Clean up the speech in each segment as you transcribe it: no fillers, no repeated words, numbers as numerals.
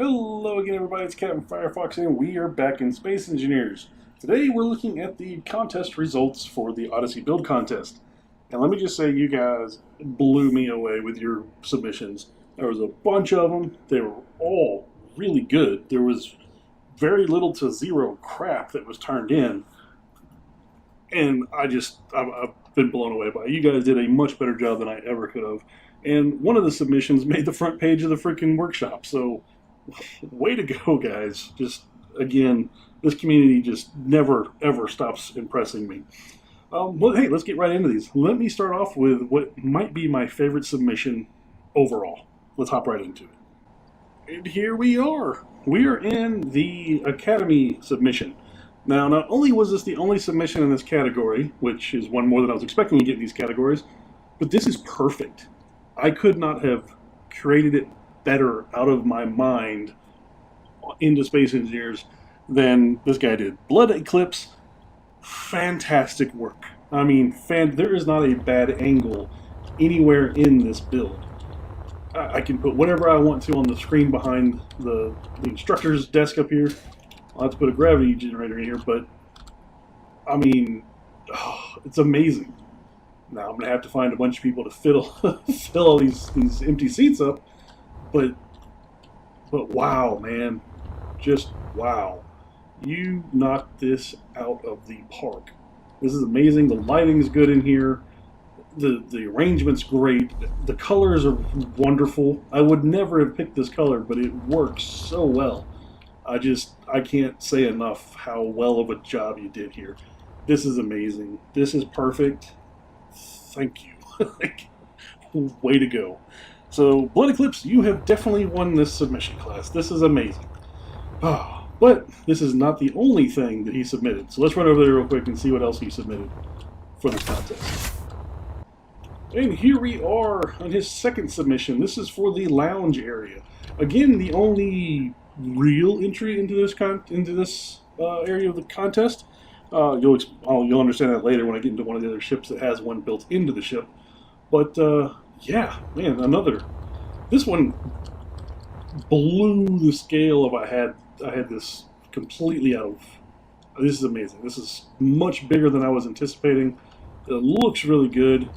Hello again, everybody. It's Captain Firefox, and we are back in Space Engineers. Today, we're looking at the contest results for the Odyssey build contest. And let me just say, you guys blew me away with your submissions. There was a bunch of them. They were all really good. There was very little to zero crap that was turned in. And I've been blown away by it. You guys did a much better job than I ever could have. And one of the submissions made the front page of the freaking workshop. So way to go, guys. Just, again, this community just never, ever stops impressing me. Well, hey, let's get right into these. Let me start off with what might be my favorite submission overall. Let's hop right into it. And here we are. We are in the Academy submission. Now, not only was this the only submission in this category, which is one more than I was expecting to get in these categories, but this is perfect. I could not have created it better out of my mind into Space Engineers than this guy did. Blood Eclipse, fantastic work. I mean, there is not a bad angle anywhere in this build. I can put whatever I want to on the screen behind the instructor's desk up here. I'll have to put a gravity generator in here, but I mean, it's amazing. Now I'm gonna have to find a bunch of people to fill all these empty seats up. But wow, man, just wow. You knocked this out of the park. This is amazing. The lighting's good in here. The arrangement's great. The colors are wonderful. I would never have picked this color, but it works so well. I can't say enough how well of a job you did here. This is amazing. This is perfect. Thank you. Way to go. So, Blood Eclipse, you have definitely won this submission class. This is amazing. But this is not the only thing that he submitted. So let's run over there real quick and see what else he submitted for this contest. And here we are on his second submission. This is for the lounge area. Again, the only real entry into this area of the contest. You'll understand that later when I get into one of the other ships that has one built into the ship. But yeah, man, this one blew the scale of I had this completely out of. This is amazing. This is much bigger than I was anticipating. It looks really good.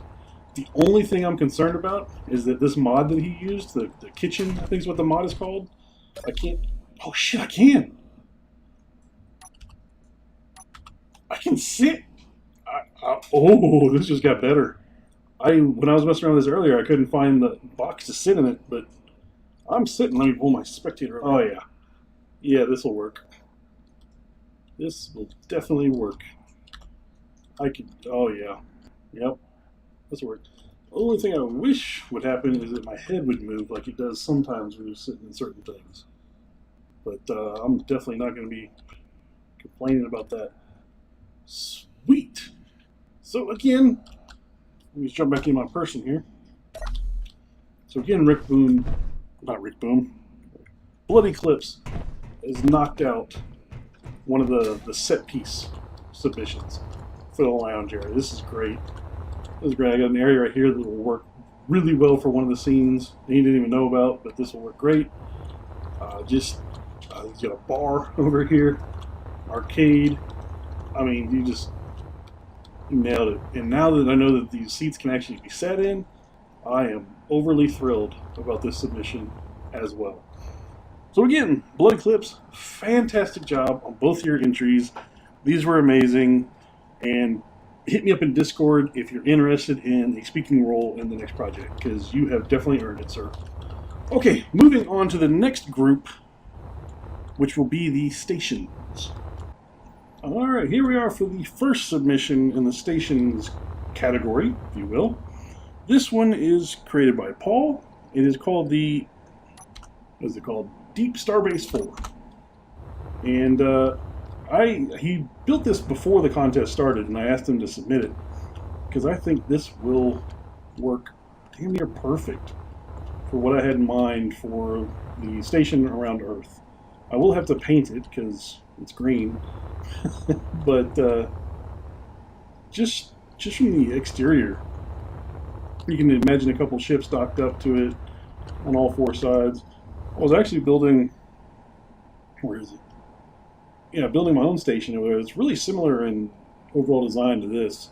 The only thing I'm concerned about is that this mod that he used, the kitchen, I think is what the mod is called. I can't. Oh shit! I can. I can sit. Oh, this just got better. When I was messing around with this earlier, I couldn't find the box to sit in it, but I'm sitting. Let me pull my spectator up. Oh, yeah. Yeah, this will work. This will definitely work. Oh, yeah. Yep. This will work. The only thing I wish would happen is that my head would move like it does sometimes when you're sitting in certain things. But I'm definitely not going to be complaining about that. Sweet. So, again, let me just jump back in my person here. So again, Blood Eclipse has knocked out one of the set piece submissions for the lounge area. This is great. This is great. I got an area right here that will work really well for one of the scenes that he didn't even know about, but this will work great. He's got a bar over here, arcade. I mean, you nailed it. And now that I know that these seats can actually be sat in, I am overly thrilled about this submission as well. So again, Blood Eclipse, fantastic job on both your entries. These were amazing. And hit me up in Discord if you're interested in a speaking role in the next project, because you have definitely earned it, sir. Okay, moving on to the next group, which will be the stations. Alright, here we are for the first submission in the stations category, if you will. This one is created by Paul. It is called Deep Starbase 4. And he built this before the contest started, and I asked him to submit it, because I think this will work damn near perfect for what I had in mind for the station around Earth. I will have to paint it, because it's green. But just from the exterior, you can imagine a couple ships docked up to it on all four sides. I was actually building where is it? Yeah, building my own station. It's really similar in overall design to this,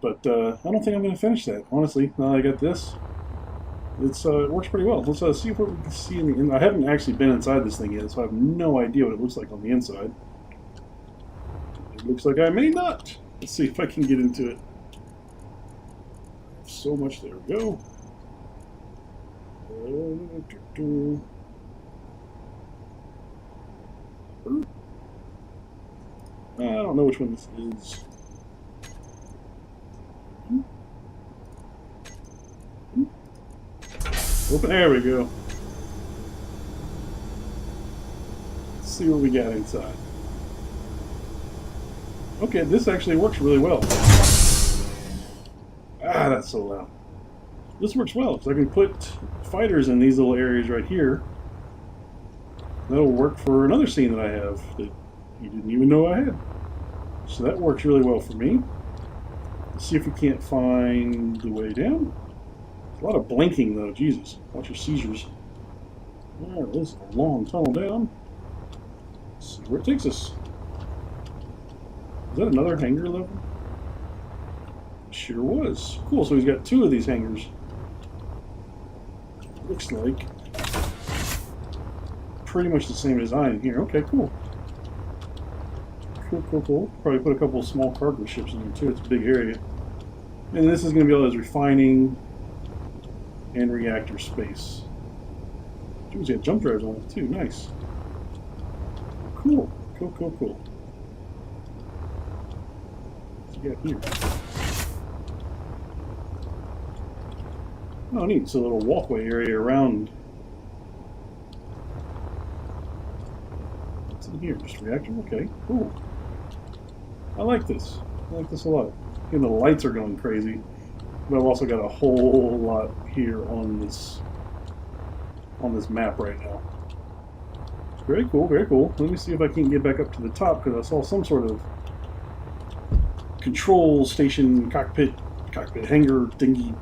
but I don't think I'm going to finish that. Honestly, now that I got this, it works pretty well. Let's see what we can see in the. I haven't actually been inside this thing yet, so I have no idea what it looks like on the inside. It looks like I may not. Let's see if I can get into it. So much. There we go. I don't know which one this is. Open. There we go. Let's see what we got inside. Okay, this actually works really well. Ah, that's so loud. This works well, because I can put fighters in these little areas right here. That'll work for another scene that I have that you didn't even know I had. So that works really well for me. Let's see if we can't find the way down. A lot of blinking, though. Jesus. Watch your seizures. There, this is a long tunnel down. Let's see where it takes us. Is that another hangar level? Sure was. Cool, so he's got two of these hangars. Looks like pretty much the same design here. Okay, cool. Cool. Probably put a couple of small cargo ships in there too. It's a big area. And this is going to be all those refining and reactor space. Dude, he's got jump drives on it too. Nice. Cool. What's he got here? Oh, neat. It's a little walkway area around. What's in here? Just reactor? Okay, cool. I like this. I like this a lot. And the lights are going crazy. But I've also got a whole lot here on this map right now. Very cool, very cool. Let me see if I can get back up to the top, because I saw some sort of control station, cockpit hangar thingy.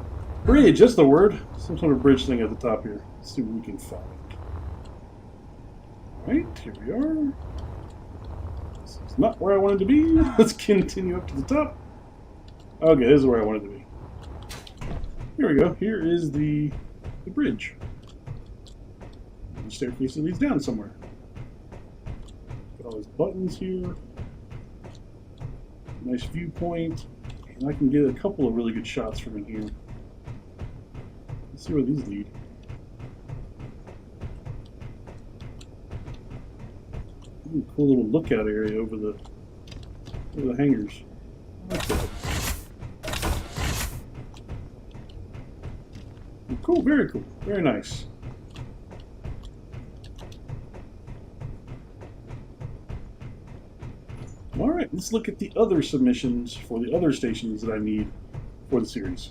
Bridge, that's the word. Some sort of bridge thing at the top here. Let's see what we can find. Alright, here we are. This is not where I wanted to be. Let's continue up to the top. Okay, this is where I wanted to be. Here we go. Here is the bridge. The staircase that leads down somewhere. Got all these buttons here. Nice viewpoint. And I can get a couple of really good shots from in here. Let's see where these lead. Ooh, cool little lookout area over the hangars. Okay. Cool, very cool, very nice. All right, let's look at the other submissions for the other stations that I need for the series.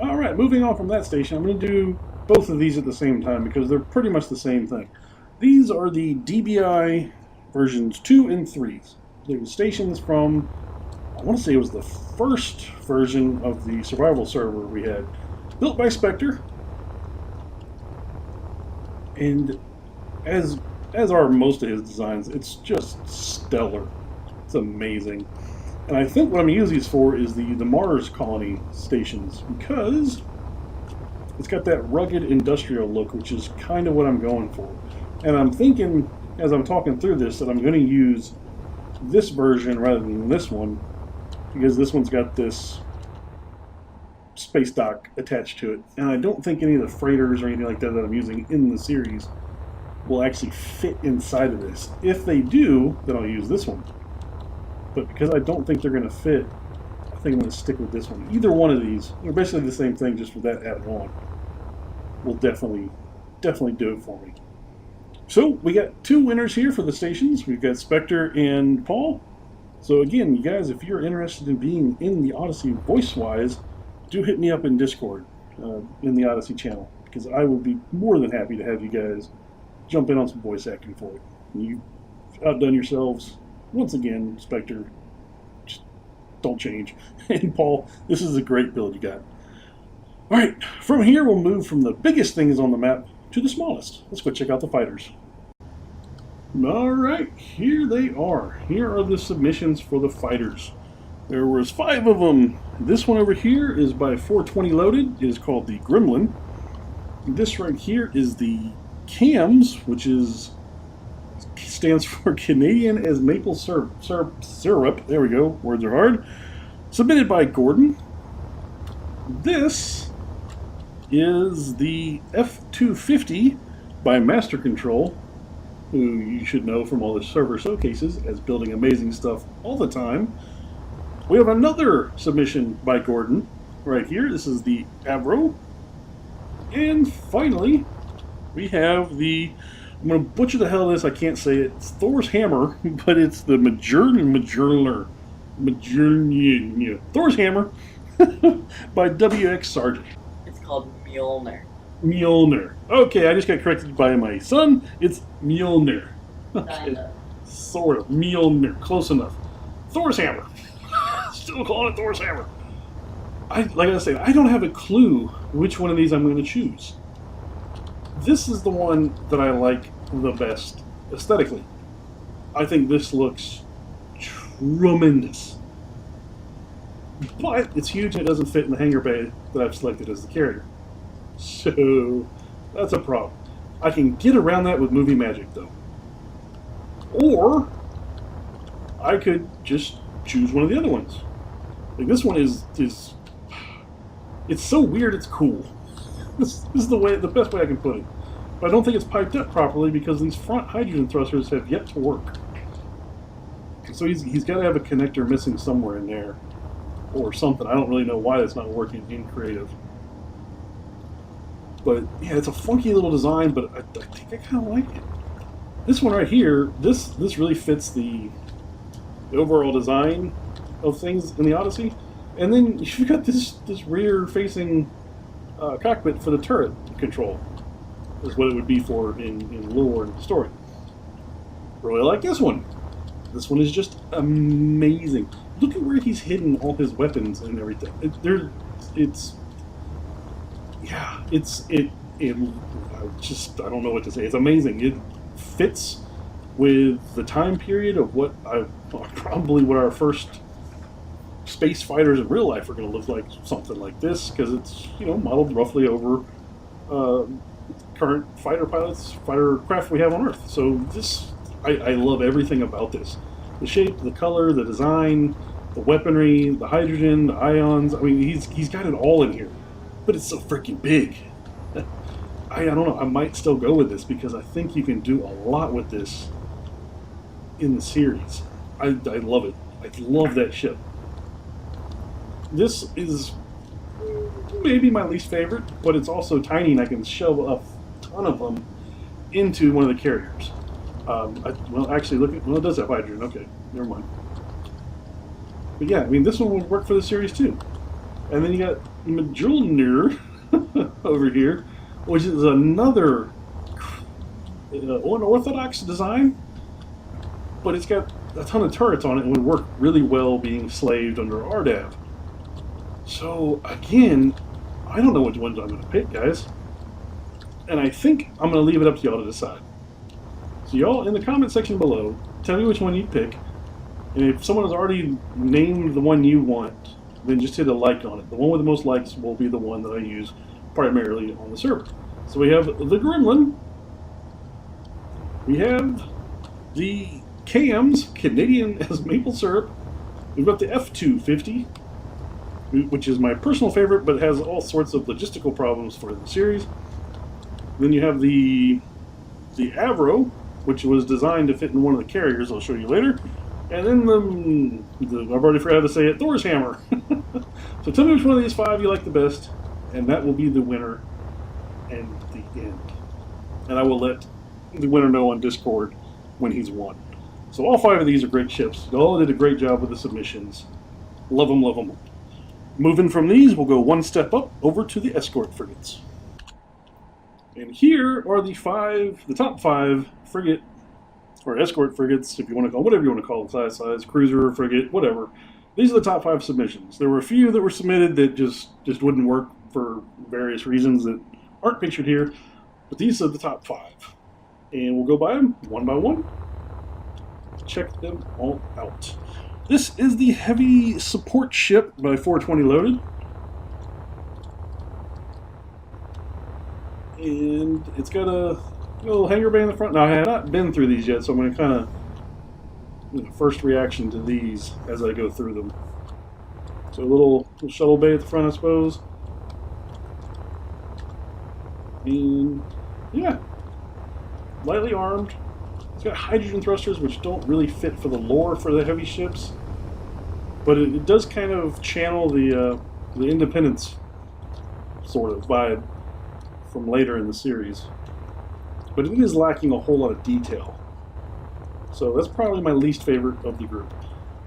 All right, moving on from that station, I'm going to do both of these at the same time because they're pretty much the same thing. These are the DBI versions 2 and 3. They're the stations from, I want to say it was the first version of the survival server we had, built by Spectre. And as are most of his designs, it's just stellar. It's amazing. And I think what I'm going to use these for is the Mars colony stations, because it's got that rugged industrial look, which is kind of what I'm going for. And I'm thinking, as I'm talking through this, that I'm going to use this version rather than this one, because this one's got this space dock attached to it. And I don't think any of the freighters or anything like that I'm using in the series will actually fit inside of this. If they do, then I'll use this one. But because I don't think they're going to fit, I think I'm going to stick with this one. Either one of these, they're basically the same thing, just with that added on, will definitely do it for me. So we got two winners here for the stations. We've got Spectre and Paul. So again, you guys, if you're interested in being in the Odyssey voice-wise, do hit me up in Discord, in the Odyssey channel, because I will be more than happy to have you guys jump in on some voice acting for it. You've outdone yourselves. Once again, Spectre, just don't change. And Paul, this is a great build you got. Alright, from here we'll move from the biggest things on the map to the smallest. Let's go check out the fighters. Alright, here they are. Here are the submissions for the fighters. There was 5 of them. This one over here is by 420 Loaded. It is called the Gremlin. This right here is the CAMS, which stands for Canadian as Maple Syrup. There we go. Words are hard. Submitted by Gordon. This is the F250 by Master Control, who you should know from all the server showcases as building amazing stuff all the time. We have another submission by Gordon right here. This is the Avro. And finally, we have the, I'm going to butcher the hell of this, I can't say it. It's Thor's Hammer, but it's the Majorner. Thor's Hammer by WX Sargent. It's called Mjolnir. Mjolnir. Okay, I just got corrected by my son. It's Mjolnir. Okay. Kinda. Sort of. Mjolnir. Close enough. Thor's Hammer. Still calling it Thor's Hammer. Like I said, I don't have a clue which one of these I'm going to choose. This is the one that I like the best aesthetically. I think this looks tremendous. But it's huge and it doesn't fit in the hangar bay that I've selected as the carrier. So that's a problem. I can get around that with movie magic though. Or I could just choose one of the other ones. Like this one is it's so weird it's cool. This is the best way I can put it. But I don't think it's piped up properly because these front hydrogen thrusters have yet to work. So he's got to have a connector missing somewhere in there or something. I don't really know why that's not working in creative. But yeah, it's a funky little design, but I think I kind of like it. This one right here, this really fits the overall design of things in the Odyssey. And then you've got this rear-facing cockpit for the turret control. Is what it would be for in lore and story. Really like this one. This one is just amazing. Look at where he's hidden all his weapons and everything. I don't know what to say. It's amazing. It fits with the time period of what our first space fighters in real life are going to look like, something like this, because it's modeled roughly over current fighter craft we have on Earth. So this, I love everything about this. The shape, the color, the design, the weaponry, the hydrogen, the ions. I mean, he's got it all in here. But it's so freaking big. I don't know. I might still go with this because I think you can do a lot with this in the series. I love it. I love that ship. This is maybe my least favorite, but it's also tiny and I can shove a ton of them into one of the carriers. Actually, it does have hydrogen. Okay, never mind. But yeah, I mean, this one would work for the series too. And then you got Mjolnir over here, which is another unorthodox design, but it's got a ton of turrets on it and would work really well being slaved under RDAV. So again, I don't know which ones I'm going to pick, guys. And I think I'm going to leave it up to y'all to decide. So y'all, in the comment section below, tell me which one you pick. And if someone has already named the one you want, then just hit a like on it. The one with the most likes will be the one that I use primarily on the server. So we have the Gremlin. We have the CAMS, Canadian as Maple Syrup. We've got the F250, which is my personal favorite, but has all sorts of logistical problems for the series. Then you have the Avro, which was designed to fit in one of the carriers. I'll show you later. And then I've already forgot how to say it, Thor's Hammer. So tell me which one of these 5 you like the best, and that will be the winner and the end. And I will let the winner know on Discord when he's won. So all 5 of these are great ships. They all did a great job with the submissions. Love them, love them. Moving from these, we'll go one step up over to the escort frigates. And here are the top 5 frigate or escort frigates, if you want to call whatever you want to call the size, cruiser, frigate, whatever. These are the top 5 submissions. There were a few that were submitted that just wouldn't work for various reasons that aren't pictured here. But these are the top 5. And we'll go by them one by one. Check them all out. This is the heavy support ship by 420 Loaded. And it's got a little hangar bay in the front. Now, I have not been through these yet, so I'm going to kind of, first reaction to these as I go through them. So a little shuttle bay at the front, I suppose. And, yeah. Lightly armed. It's got hydrogen thrusters, which don't really fit for the lore for the heavy ships. But it does kind of channel the Independence sort of vibe from later in the series. But it is lacking a whole lot of detail. So that's probably my least favorite of the group.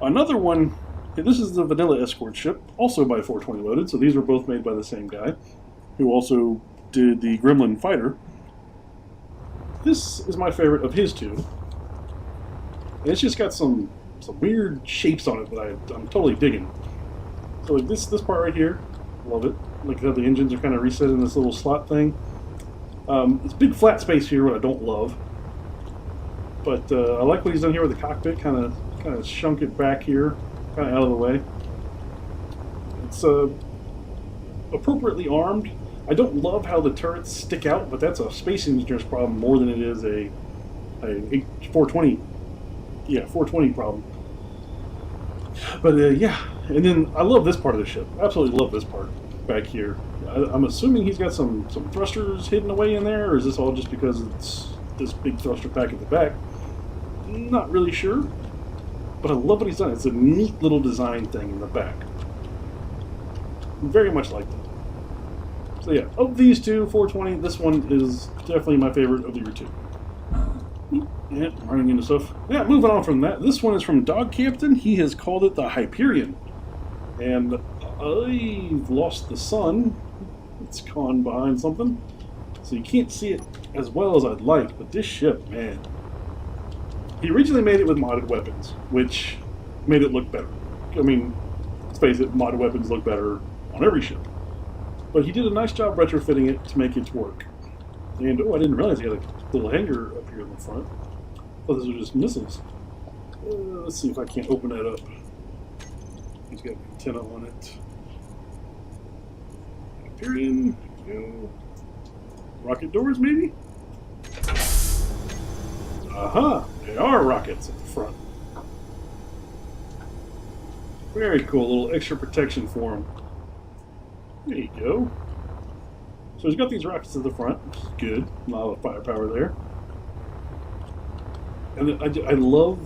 Another one, this is the vanilla escort ship, also by 420 Loaded, so these were both made by the same guy, who also did the Gremlin Fighter. This is my favorite of his two. And it's just got some weird shapes on it that I'm totally digging. So like this part right here, love it. Like how the engines are kind of reset in this little slot thing. It's big flat space here, what I don't love. But I like what he's done here with the cockpit, kind of shunk it back here, kind of out of the way. It's appropriately armed. I don't love how the turrets stick out, but that's a space engineer's problem more than it is a 420. Yeah, 420 problem. But yeah, and then I love this part of the ship. Absolutely love this part back here. I'm assuming he's got some thrusters hidden away in there, or is this all just because it's this big thruster pack at the back? Not really sure, but I love what he's done. It's a neat little design thing in the back. Very much like that. So yeah, of these two, 420, this one is definitely my favorite of the year two. Yeah, running into stuff. Yeah, moving on from that. This one is from Dog Captain. He has called it the Hyperion. And I've lost the sun. It's gone behind something. So you can't see it as well as I'd like. But this ship, man. He originally made it with modded weapons, which made it look better. I mean, let's face it, modded weapons look better on every ship. But he did a nice job retrofitting it to make it work. And, oh, I didn't realize he had a little hangar up here in the front. Oh, those are just missiles. Let's see if I can't open that up. He's got an antenna on it. Hyperion. Go. Rocket doors, maybe? Aha! They are rockets at the front. Very cool. A little extra protection for him. There you go. So he's got these rockets at the front, which is good. A lot of firepower there. And I love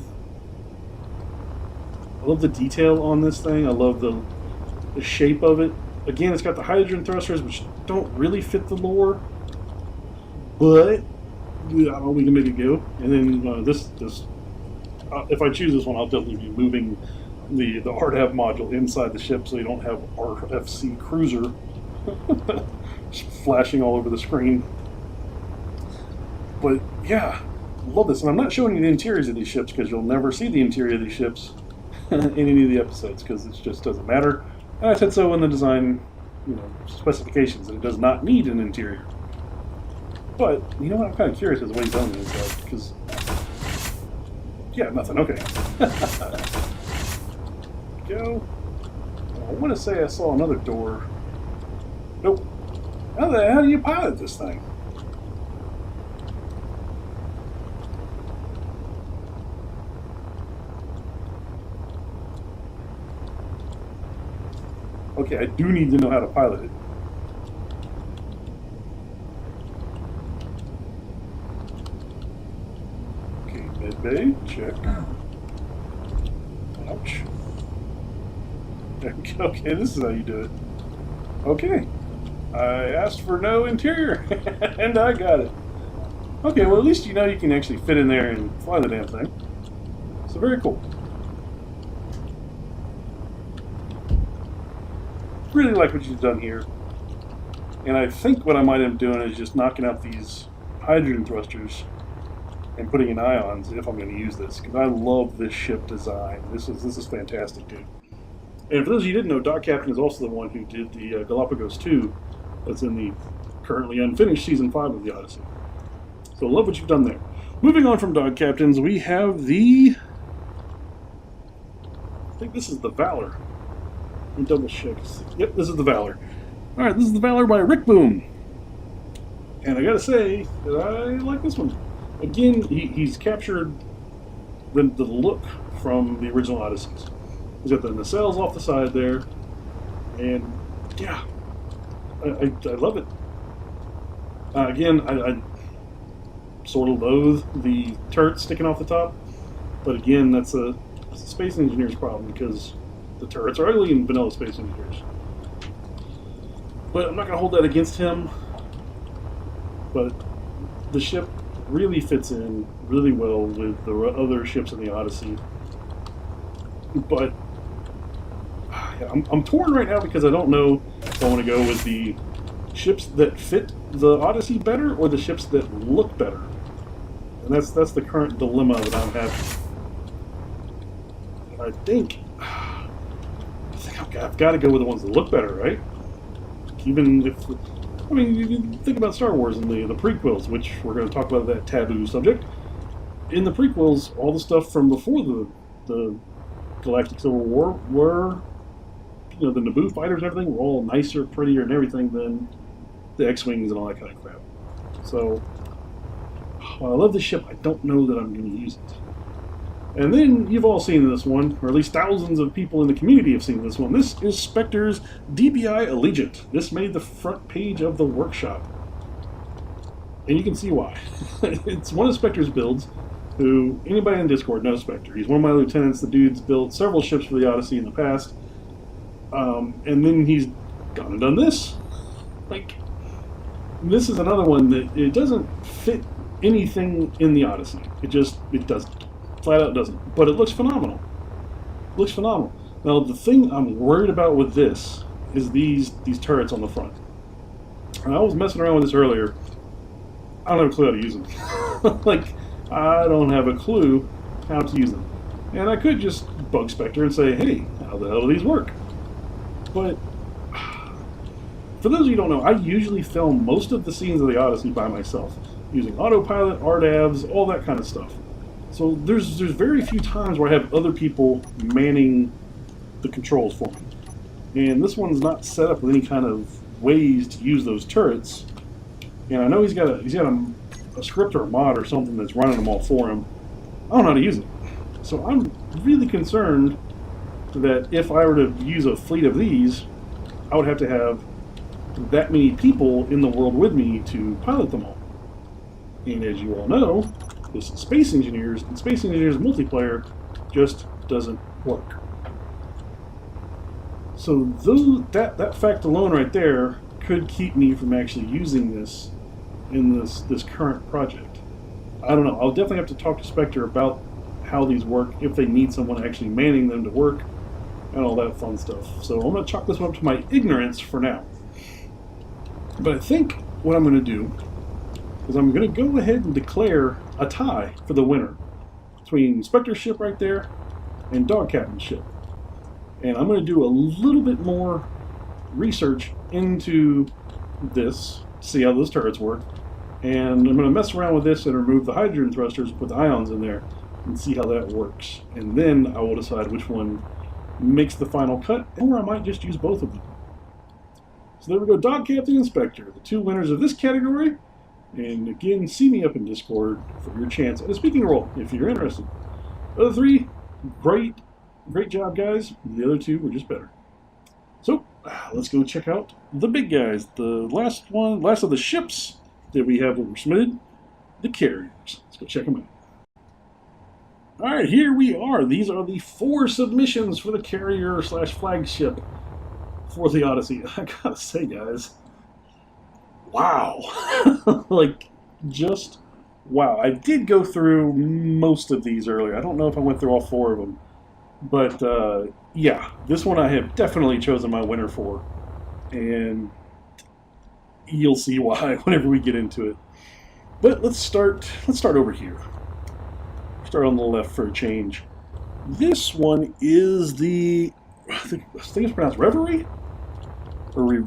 the detail on this thing. I love the shape of it. Again, it's got the hydrogen thrusters, which don't really fit the lore, but we can make it go. And then this if I choose this one, I'll definitely be moving the RDAV module inside the ship, so you don't have RFC Cruiser flashing all over the screen. But yeah, love this. And I'm not showing you the interiors of these ships because you'll never see the interior of these ships in any of the episodes because it just doesn't matter. And I said so in the design, specifications that it does not need an interior. But you know what? I'm kind of curious as to what he's done with this because yeah, nothing. Okay. Go. I want to say I saw another door. Nope. How the hell do you pilot this thing? Okay, I do need to know how to pilot it. Okay, med bay, check. Ouch. Okay, this is how you do it. Okay. I asked for no interior, and I got it. Okay, well at least you know you can actually fit in there and fly the damn thing. So very cool. Really like what you've done here. And I think what I might end up doing is just knocking out these hydrogen thrusters and putting in ions if I'm going to use this, because I love this ship design. This is fantastic, dude. And for those of you who didn't know, Doc Captain is also the one who did the Galapagos 2 that's in the currently unfinished Season 5 of the Odyssey. So love what you've done there. Moving on from Dog Captains, we have the... I think this is the Valor. Let me double check. Yep, this is the Valor. Alright, this is the Valor by Rick Boom. And I gotta say that I like this one. Again, he's captured the look from the original Odysseys. He's got the nacelles off the side there. And yeah, I love it. Again, I sort of loathe the turret sticking off the top. But again, that's a Space Engineer's problem because the turrets are ugly in vanilla Space Engineers. But I'm not going to hold that against him. But the ship really fits in really well with the other ships in the Odyssey. But yeah, I'm torn right now because I don't know if I want to go with the ships that fit the Odyssey better or the ships that look better. And that's the current dilemma that I'm having. And I think I've got to go with the ones that look better, right? Even if, I mean, you think about Star Wars and the prequels, which we're going to talk about that taboo subject. In the prequels, all the stuff from before the Galactic Civil War were, you know, the Naboo fighters and everything were all nicer, prettier, and everything than the X-Wings and all that kind of crap. So, while I love this ship, I don't know that I'm going to use it. And then you've all seen this one, or at least thousands of people in the community have seen this one. This is Spectre's DBI Allegiant. This made the front page of the workshop. And you can see why. It's one of Spectre's builds, who anybody in Discord knows Spectre. He's one of my lieutenants. The dude's built several ships for the Odyssey in the past. And then he's gone and done this. Like, this is another one that it doesn't fit anything in the Odyssey. It doesn't. Flat out doesn't. But it looks phenomenal. It looks phenomenal. Now, the thing I'm worried about with this is these turrets on the front. And I was messing around with this earlier. I don't have a clue how to use them. Like, I don't have a clue how to use them. And I could just bug Spectre and say, hey, how the hell do these work? But for those of you who don't know, I usually film most of the scenes of the Odyssey by myself, using autopilot, RDAVs, all that kind of stuff. So there's very few times where I have other people manning the controls for me. And this one's not set up with any kind of ways to use those turrets. And I know he's got a script or a mod or something that's running them all for him. I don't know how to use it. So I'm really concerned that if I were to use a fleet of these, I would have to have that many people in the world with me to pilot them all. And as you all know, this is Space Engineers, and Space Engineers multiplayer just doesn't work. So that fact alone right there could keep me from actually using this in this current project. I don't know. I'll definitely have to talk to Spectre about how these work, if they need someone actually manning them to work, and all that fun stuff. So I'm going to chalk this one up to my ignorance for now. But I think what I'm going to do is I'm going to go ahead and declare a tie for the winner between Spectre's ship right there and Dog Captain's ship. And I'm going to do a little bit more research into this, see how those turrets work, and I'm going to mess around with this and remove the hydrogen thrusters, put the ions in there, and see how that works. And then I will decide which one makes the final cut, or I might just use both of them. So there we go, Dog Captain and Spectre, the two winners of this category. And again, see me up in Discord for your chance at a speaking role, if you're interested. The other three, great job, guys. The other two were just better. So, let's go check out the big guys. The last of the ships that we have that were submitted, the carriers. Let's go check them out. Alright, here we are. These are the 4 submissions for the carrier/flagship for the Odyssey. I gotta say, guys, wow. Like, just wow. I did go through most of these earlier. I don't know if I went through all 4 of them. But, yeah, this one I have definitely chosen my winner for. And you'll see why whenever we get into it. But let's start over here. Start on the left for a change. This one is the, I think it's pronounced Reverie? Or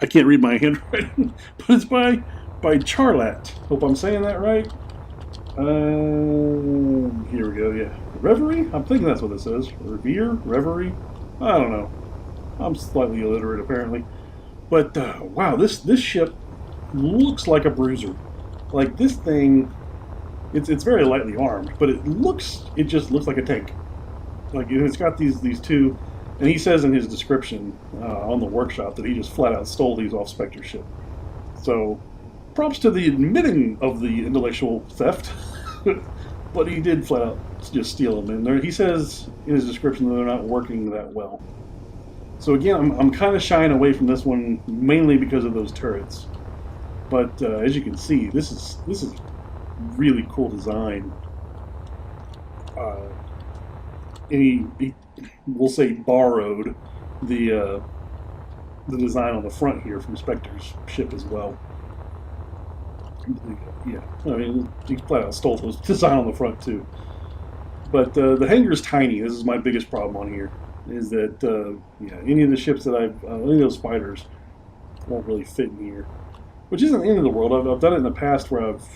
I can't read my handwriting, but it's by Charlat. Hope I'm saying that right. Here we go. Yeah, Reverie. I'm thinking that's what it says. Revere, Reverie. I don't know. I'm slightly illiterate apparently. But wow, this ship looks like a bruiser. Like this thing, it's very lightly armed, but it just looks like a tank. Like it's got these two, and he says in his description on the workshop that he just flat out stole these off Spectre's ship. So props to the admitting of the intellectual theft, but he did flat out just steal them. And he says in his description that they're not working that well. So again, I'm kind of shying away from this one mainly because of those turrets. But as you can see, this is really cool design. And he we'll say borrowed the design on the front here from Spectre's ship as well. Yeah, I mean he flat out stole those design on the front too. But the hangar's tiny. This is my biggest problem on here. Is that yeah, any of the ships that any of those fighters won't really fit in here, which isn't the end of the world. I've done it in the past where I've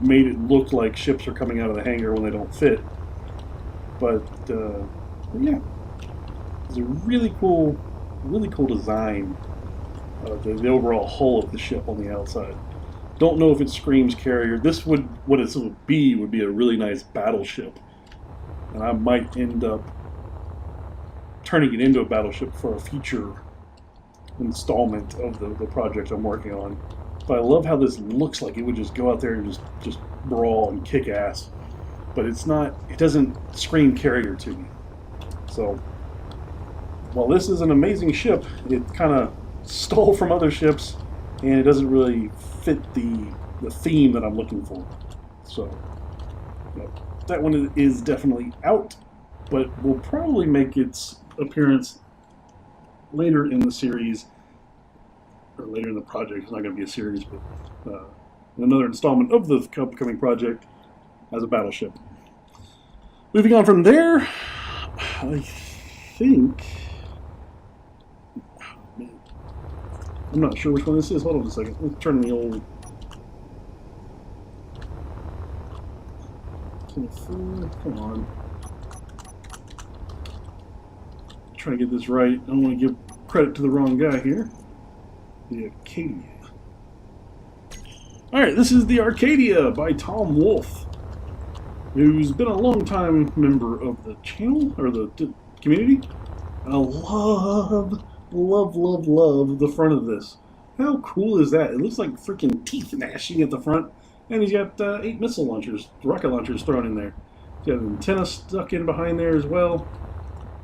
made it look like ships are coming out of the hangar when they don't fit. But yeah, it's a really cool design. The overall hull of the ship on the outside. Don't know if it screams carrier. What it would be a really nice battleship, and I might end up turning it into a battleship for a future installment of the project I'm working on. But I love how this looks like it would just go out there and just brawl and kick ass. But it's not, it doesn't scream carrier to me. So, while this is an amazing ship, it kind of stole from other ships, and it doesn't really fit the theme that I'm looking for. So, yeah, that one is definitely out, but will probably make its appearance later in the series, or later in the project. It's not going to be a series, but another installment of the upcoming project as a battleship. Moving on from there, I think, I'm not sure which one this is. Hold on a second. Let's turn the old 24. Come on. Try to get this right. I don't want to give credit to the wrong guy here. The Arcadia. Alright, this is the Arcadia by Tom Wolfe, who's been a long-time member of the channel, or the community. I love the front of this. How cool is that? It looks like freaking teeth gnashing at the front, and he's got 8 missile launchers, rocket launchers thrown in there. He's got an antenna stuck in behind there as well.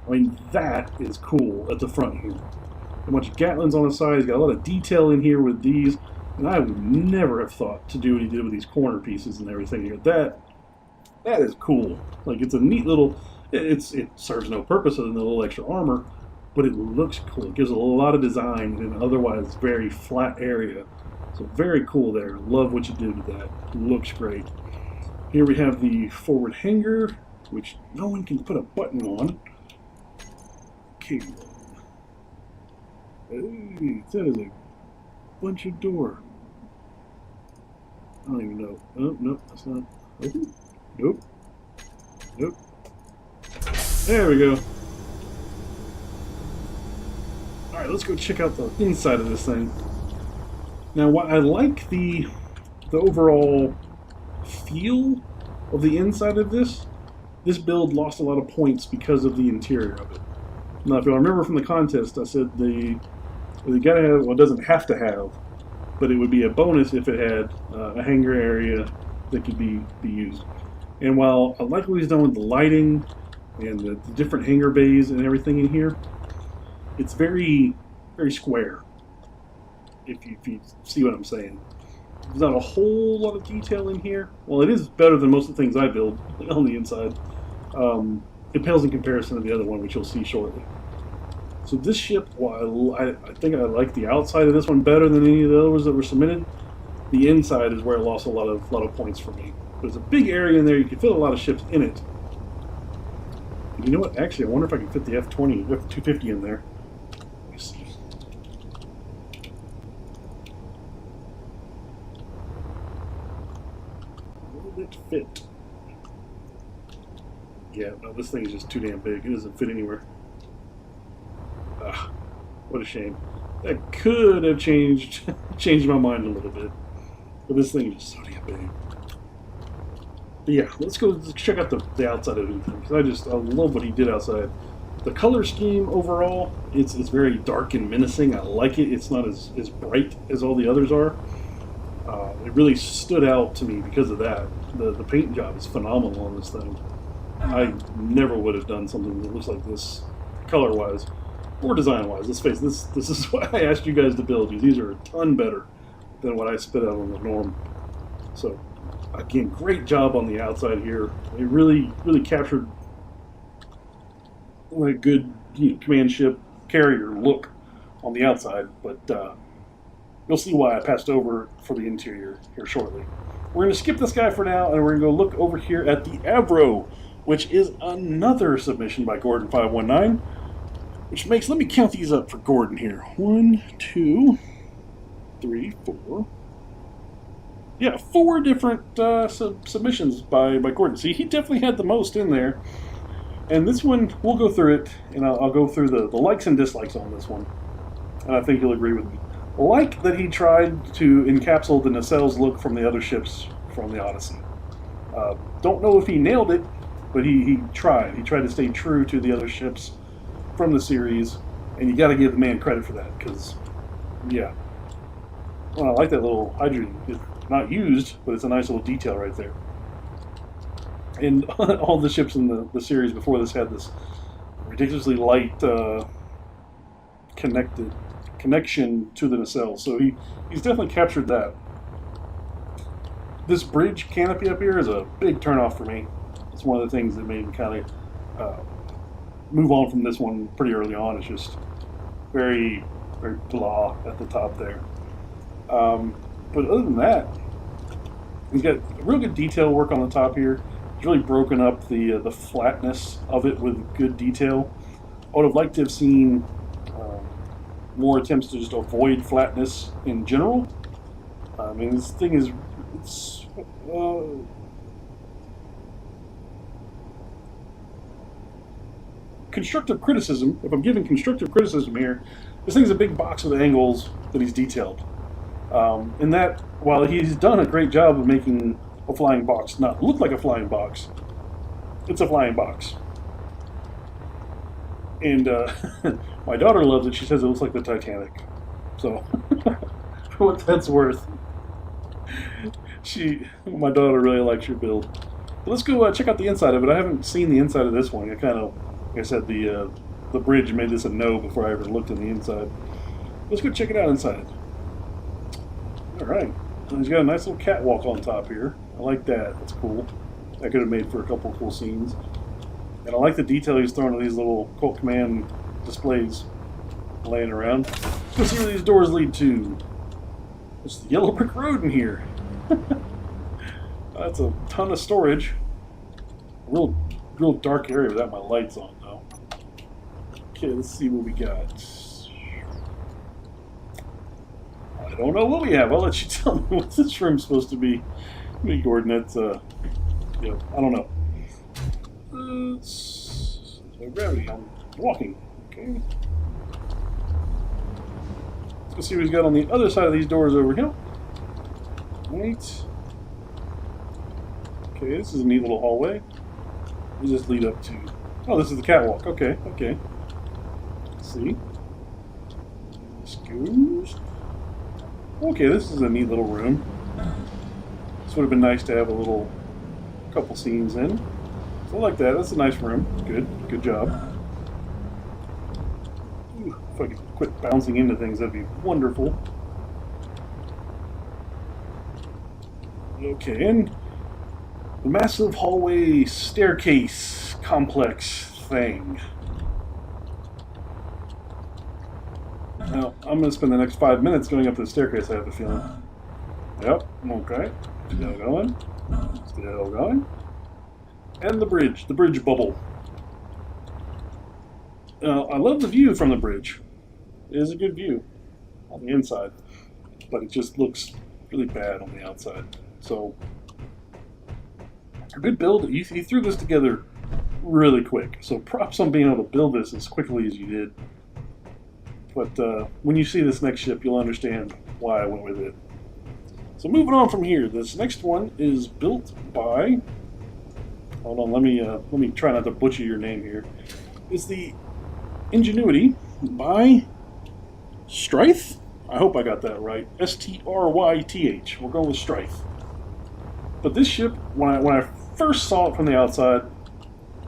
I mean, that is cool at the front here. A bunch of Gatlins on the side. He's got a lot of detail in here with these, and I would never have thought to do what he did with these corner pieces and everything here. That is cool. Like, it's a neat little. It serves no purpose other than a little extra armor, but it looks cool. It gives a lot of design in an otherwise very flat area. So very cool there. Love what you did with that. It looks great. Here we have the forward hangar, which no one can put a button on. Okay. Hey, that is a bunch of door. I don't even know. Oh, nope, that's not. Open? Nope. Nope. There we go. Alright, let's go check out the inside of this thing. Now, what I like the overall feel of the inside of this build lost a lot of points because of the interior of it. Now, if you remember from the contest, I said the gotta have, well, it doesn't have to have, but it would be a bonus if it had a hangar area that could be used. And while I like what he's done with the lighting and the different hangar bays and everything in here, it's very, very square, if you see what I'm saying. There's not a whole lot of detail in here. Well, it is better than most of the things I build on the inside. It pales in comparison to the other one, which you'll see shortly. So this ship, well, I think I like the outside of this one better than any of the others that were submitted. The inside is where it lost a lot of points for me. There's a big area in there. You can fit a lot of ships in it. And you know what? Actually, I wonder if I can fit the F-20, F-250 in there. Let me see. it fit? Yeah, no, this thing is just too damn big. It doesn't fit anywhere. Ah, what a shame. That could have changed my mind a little bit. But this thing is just so damn big. But yeah, let's go check out the outside of it. Because I love what he did outside. The color scheme overall, it's very dark and menacing. I like it. It's not as bright as all the others are. It really stood out to me because of that. The paint job is phenomenal on this thing. I never would have done something that looks like this color-wise or design-wise. Let's face it, this is what I asked you guys to build. These are a ton better than what I spit out on the norm. So, again, great job on the outside here. It really captured a good command ship carrier look on the outside, but you'll see why I passed over for the interior here shortly. We're going to skip this guy for now, and we're going to go look over here at the Avro, which is another submission by Gordon519, which makes, let me count these up for Gordon here. 1, 2, 3, 4. Yeah, 4 different submissions by Gordon. See, he definitely had the most in there. And this one, we'll go through it, and I'll go through the likes and dislikes on this one. And I think you'll agree with me. Like that he tried to encapsulate the nacelles look from the other ships from the Odyssey. Don't know if he nailed it, but he tried. He tried to stay true to the other ships from the series, and you got to give the man credit for that, because, yeah. Well, I like that little hydrogen. It's not used, but it's a nice little detail right there. And all the ships in the series before this had this ridiculously light connection to the nacelle, so he's definitely captured that. This bridge canopy up here is a big turnoff for me. It's one of the things that made me kind of move on from this one pretty early on. It's just very blah at the top there. But other than that, he's got real good detail work on the top here. It's really broken up the flatness of it with good detail. I would have liked to have seen more attempts to just avoid flatness in general. I mean, this thing is, it's constructive criticism. If I'm giving constructive criticism here, this thing's a big box with angles that he's detailed. And that, while he's done a great job of making a flying box not look like a flying box, it's a flying box. And my daughter loves it. She says it looks like the Titanic. So, for what that's worth, my daughter really likes your build. But let's go check out the inside of it. I haven't seen the inside of this one. I kind of, like I said, the bridge made this a no before I ever looked in the inside. Let's go check it out inside. All right. He's got a nice little catwalk on top here. I like that. That's cool. That could have made for a couple of cool scenes. And I like the detail he's throwing on these little Colt Command displays laying around. Let's see where these doors lead to. There's the yellow brick road in here. That's a ton of storage. Real dark area without my lights on, though. Okay, let's see what we got. I don't know what we have. I'll let you tell me what this room's supposed to be. Me, Gordon, that's, I don't know. No gravity. I'm walking. Okay. Let's go see what he's got on the other side of these doors over here. Right. Okay, this is a neat little hallway. What does this lead up to? Oh, this is the catwalk. Okay, okay. Let's see. This goes. Okay, this is a neat little room. This would have been nice to have a couple scenes in. So I like that. That's a nice room. Good job. Ooh, if I could quit bouncing into things, that'd be wonderful. Okay, and the massive hallway staircase complex thing. Now, I'm going to spend the next 5 minutes going up the staircase, I have a feeling. Yep, okay. Still going. Still going. And the bridge bubble. I love the view from the bridge. It is a good view on the inside, but it just looks really bad on the outside. So, A good build. You threw this together really quick. So props on being able to build this as quickly as you did. But when you see this next ship, you'll understand why I went with it. So moving on from here, this next one is built by. Hold on, let me try not to butcher your name here. It's the Ingenuity by Stryth. I hope I got that right. Stryth. We're going with Stryth. But this ship, when I first saw it from the outside,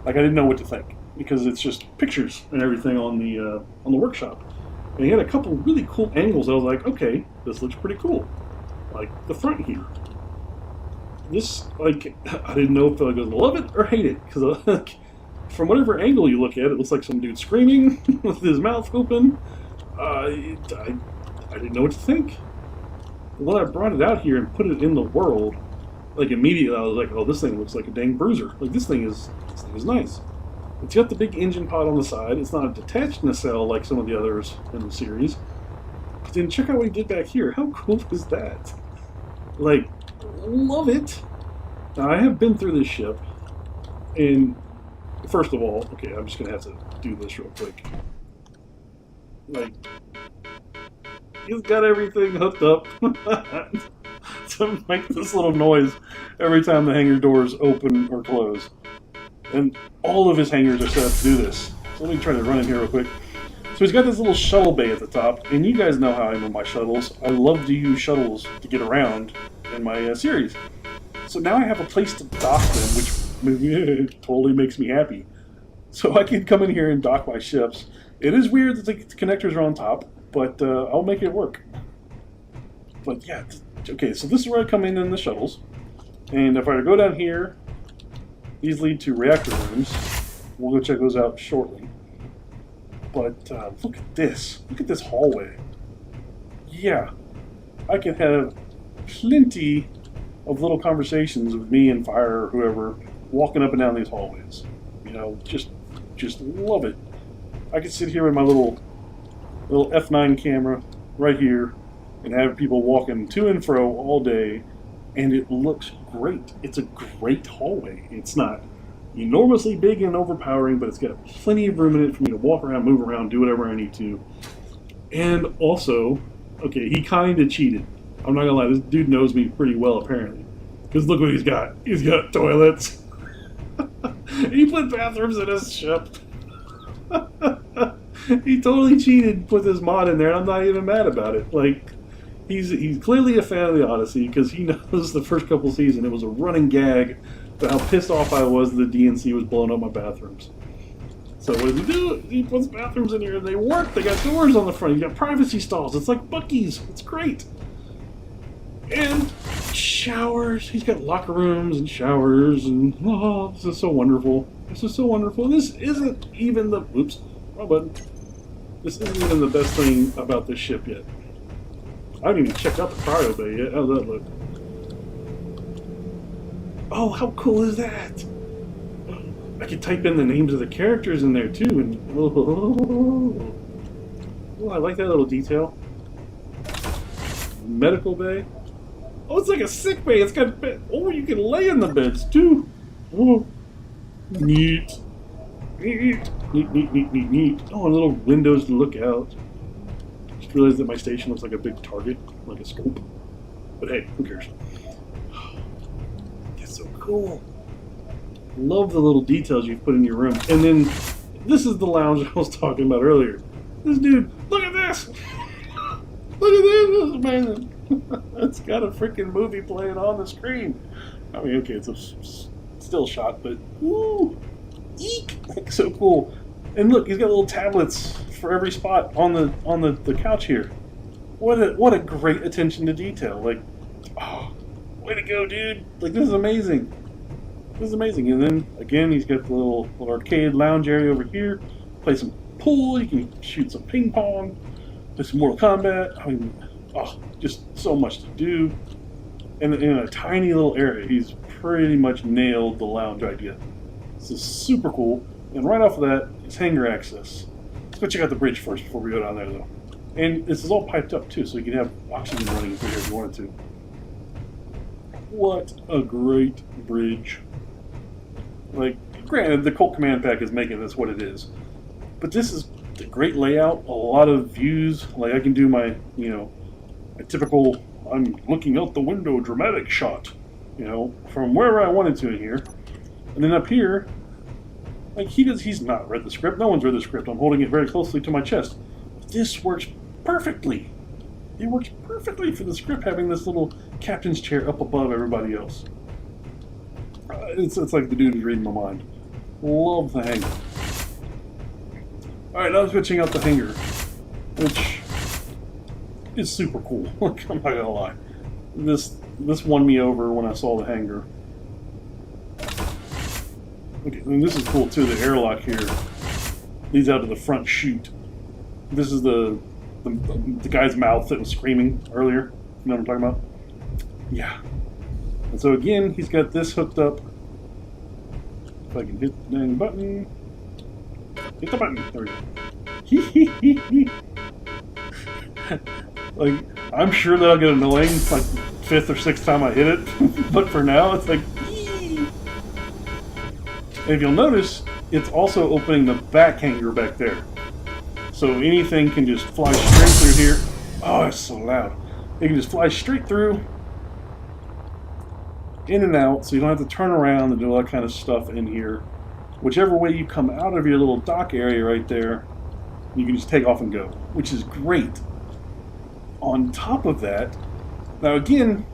like I didn't know what to think because it's just pictures and everything on the workshop. And he had a couple really cool angles. I was like, okay, this looks pretty cool. Like the front here. This, like, I didn't know if I was going to love it or hate it because from whatever angle you look at it, looks like some dude screaming with his mouth open. I didn't know what to think. When I brought it out here and put it in the world, like immediately I was like, oh, this thing looks like a dang bruiser. Like this thing is nice. It's got the big engine pod on the side. It's not a detached nacelle like some of the others in the series. But then check out what he did back here. How cool is that? Like, love it. Now, I have been through this ship, and first of all, okay, I'm just going to have to do this real quick. Like, he's got everything hooked up to make this little noise every time the hangar doors open or close. And all of his hangars are set up to do this. So let me try to run in here real quick. So he's got this little shuttle bay at the top, and you guys know how I am with my shuttles. I love to use shuttles to get around in my series. So now I have a place to dock them, which totally makes me happy. So I can come in here and dock my ships. It is weird that the connectors are on top, but I'll make it work. But yeah, okay, so this is where I come in the shuttles. And if I go down here, these lead to reactor rooms. We'll go check those out shortly. But look at this. Look at this hallway. Yeah, I can have plenty of little conversations with me and Fire or whoever walking up and down these hallways. You know, just love it. I could sit here with my little F9 camera right here and have people walking to and fro all day, and it looks great. It's a great hallway. It's not enormously big and overpowering, but it's got plenty of room in it for me to walk around, move around, do whatever I need to. And also, okay, he kind of cheated. I'm not gonna lie, this dude knows me pretty well apparently. Because look what he's got. He's got toilets. He put bathrooms in his ship. He totally cheated, put this mod in there, and I'm not even mad about it. Like, he's clearly a fan of the Odyssey because he knows the first couple seasons it was a running gag about how pissed off I was that the DNC was blowing up my bathrooms. So what does he do? He puts bathrooms in here and they work. They got doors on the front. You got privacy stalls. It's like Buc-ee's. It's great. And showers. He's got locker rooms and showers, and oh, this is so wonderful. This is so wonderful. This isn't even the oops, wrong button. This isn't even the best thing about this ship yet. I haven't even checked out the cryo bay yet. How's that look? Oh, how cool is that? I could type in the names of the characters in there too, and oh, I like that little detail. Medical bay. Oh, it's like a sick bay. It's got bed. Oh, you can lay in the beds too. Oh, neat. Neat. Oh, and little windows to look out. Just realized that my station looks like a big target, like a scope. But hey, who cares? That's so cool. Love the little details you've put in your room. And then, this is the lounge I was talking about earlier. This dude, look at this! Look at this! This is amazing. It's got a freaking movie playing on the screen. I mean, okay, it's a still shot, but woo! Eek! Like, so cool. And look, he's got little tablets for every spot on the couch here. What a great attention to detail. Like, oh, way to go, dude! Like, this is amazing. This is amazing. And then again, he's got the little arcade lounge area over here. Play some pool. You can shoot some ping pong. Play some Mortal Kombat. I mean, oh, just so much to do. And in a tiny little area, he's pretty much nailed the lounge idea. This is super cool. And right off of that is hangar access. Let's go check out the bridge first before we go down there, though. And this is all piped up too, so you can have oxygen running through here if you wanted to. What a great bridge. Like, granted, the Colt Command Pack is making this what it is, but this is a great layout. A lot of views. Like I can do my, my typical I'm looking out the window dramatic shot, from wherever I wanted to in here. And then up here, like he's not read the script. No one's read the script. I'm holding it very closely to my chest. This works perfectly. It works perfectly for the script having this little captain's chair up above everybody else. It's like the dude is reading my mind. Love the hanger. Alright, now I'm switching out the hanger, which is super cool. I'm not gonna lie. This won me over when I saw the hanger. Okay, and this is cool too. The airlock here leads out to the front chute. This is the guy's mouth that was screaming earlier. You know what I'm talking about? Yeah. And so again, he's got this hooked up. If I can hit the dang button. Hit the button. There we go. Like, I'm sure that'll get annoying like 5th or 6th time I hit it. But for now, it's like, and if you'll notice, it's also opening the back hanger back there. So anything can just fly straight through here. Oh, it's so loud. It can just fly straight through, in and out, so you don't have to turn around and do all that kind of stuff in here. Whichever way you come out of your little dock area right there, you can just take off and go, which is great. On top of that, now again,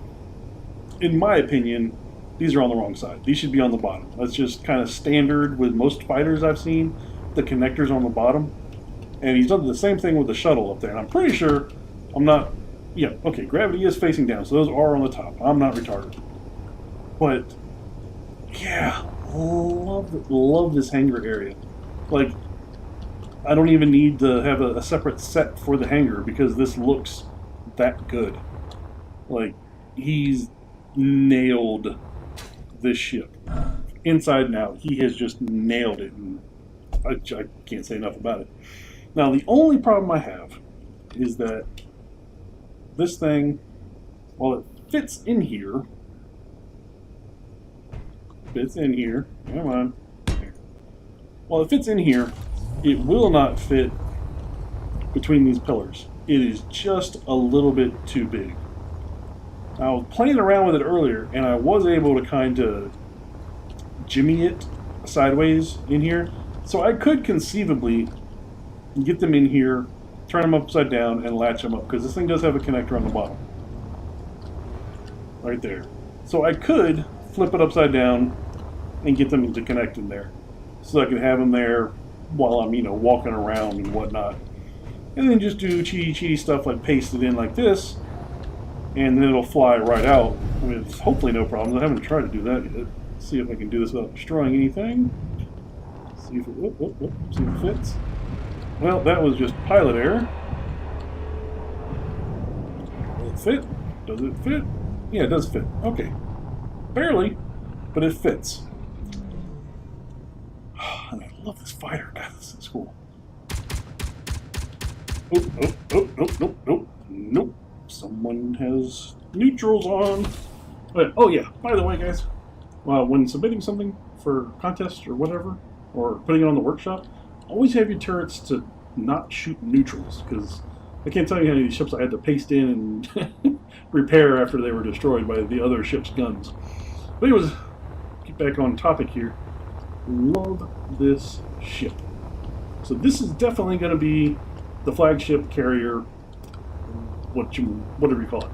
in my opinion, these are on the wrong side. These should be on the bottom. That's just kind of standard with most fighters I've seen. The connector's on the bottom. And he's done the same thing with the shuttle up there. And I'm pretty sure I'm not... Yeah, okay, gravity is facing down, so those are on the top. I'm not retarded. But, yeah, love this hangar area. Like, I don't even need to have a separate set for the hangar because this looks that good. Like, he's nailed this ship. Inside and out, he has just nailed it. And I can't say enough about it. Now, the only problem I have is that this thing, while it fits in here, come on, while it fits in here, it will not fit between these pillars. It is just a little bit too big. I was playing around with it earlier, and I was able to kind of jimmy it sideways in here, so I could conceivably get them in here, turn them upside down, and latch them up, because this thing does have a connector on the bottom. Right there. So I could flip it upside down and get them to connect in there. So I could have them there while I'm, walking around and whatnot. And then just do cheaty stuff like paste it in like this, and then it'll fly right out with hopefully no problems. I haven't tried to do that yet. See if I can do this without destroying anything. See if it, see if it fits. Well, that was just pilot error. Will it fit? Does it fit? Yeah, it does fit. Okay. Barely, but it fits. And I love this fighter. God, this is cool. Nope. Someone has neutrals on. Oh yeah, by the way, guys, when submitting something for contest or whatever, or putting it on the workshop, always have your turrets to not shoot neutrals, because I can't tell you how many ships I had to paste in and repair after they were destroyed by the other ship's guns. But anyways, get back on topic here. Love this ship. So this is definitely going to be the flagship carrier, whatever you call it.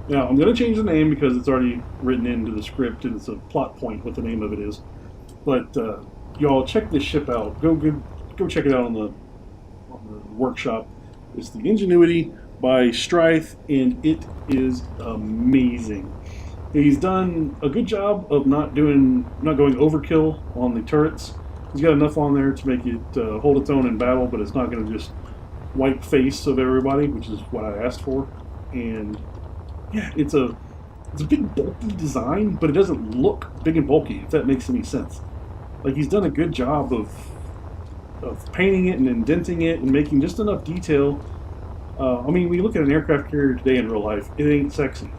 Now, I'm going to change the name because it's already written into the script and it's a plot point what the name of it is. But y'all check this ship out. Go check it out on the workshop. It's the Ingenuity by Strife, and it is amazing. He's done a good job of not going overkill on the turrets. He's got enough on there to make it hold its own in battle, but it's not going to just wipe face of everybody, which is what I asked for. And yeah, it's a big bulky design, but it doesn't look big and bulky, if that makes any sense. Like, he's done a good job of painting it and indenting it and making just enough detail. I mean, when you look at an aircraft carrier today in real life, it ain't sexy.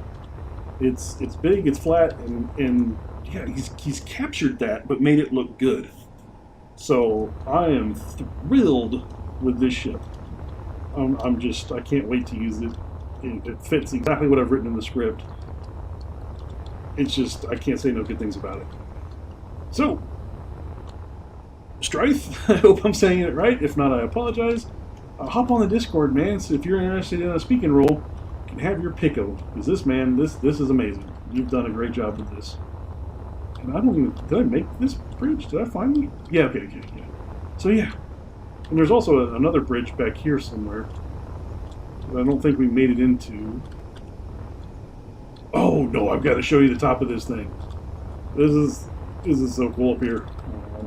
It's big, it's flat, and yeah, he's captured that, but made it look good. So I am thrilled with this ship. I can't wait to use it. It fits exactly what I've written in the script. It's just, I can't say no good things about it. So, Strife, I hope I'm saying it right. If not, I apologize. Hop on the Discord, man. So if you're interested in a speaking role, you can have your pick of them. Because this, man, this is amazing. You've done a great job with this. And I don't even, did I make this bridge? Did I finally? Yeah, okay, yeah. So yeah. And there's also another bridge back here somewhere that I don't think we made it into. Oh no, I've got to show you the top of this thing. This is so cool up here.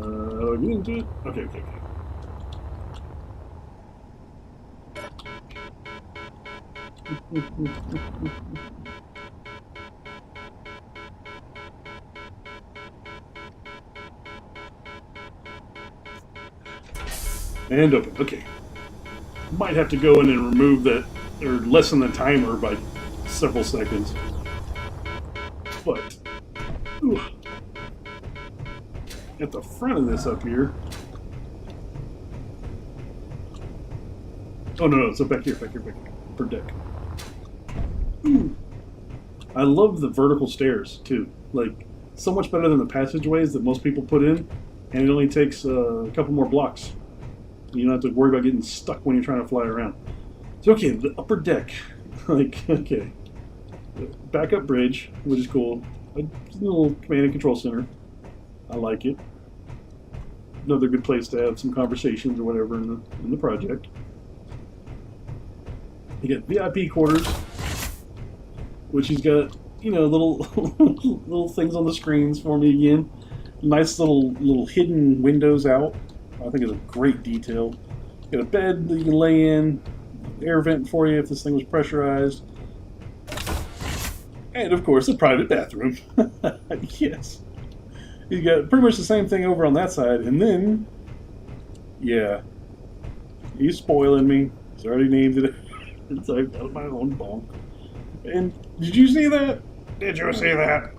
Do I get into it? Okay. And open. Okay. Might have to go in and remove that, or lessen the timer by several seconds. But, ooh, at the front of this up here. Oh no, so back here, per deck. Ooh. I love the vertical stairs too. Like, so much better than the passageways that most people put in, and it only takes a couple more blocks. You don't have to worry about getting stuck when you're trying to fly around. So okay, the upper deck, like, okay, backup bridge, which is cool. A little command and control center. I like it. Another good place to have some conversations or whatever in the project. You got VIP quarters, which he's got, you know, little little things on the screens for me again. Nice little hidden windows out. I think it's a great detail. Got a bed that you can lay in, air vent for you if this thing was pressurized, and of course a private bathroom. Yes, you got pretty much the same thing over on that side, and then, yeah, he's spoiling me. He's already named it. It's like out of my own bonk. And did you see that? Did you see that?